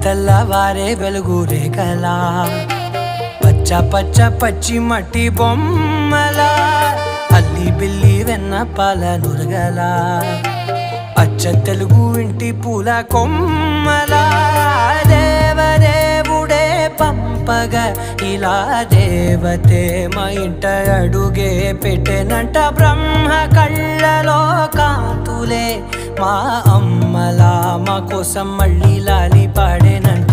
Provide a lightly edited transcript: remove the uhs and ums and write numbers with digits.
తెల్లవారే వెలుగు రేఖలా పచ్చ పచ్చ పచ్చి మట్టి బొమ్మలా అల్లి బిల్లి వెన్న పాల నురగలా అచ్చ తెలుగు ఇంటి పూల కొమ్మలా దేవదేవుడే పంపగా ఇలా దేవతే మా ఇంట అడుగే పెట్టెనంట బ్రహ్మ కళ్ళలో కాంతులే మా అమ్మలా మా కోసం మళ్ళీ లాలి పాడేనంట.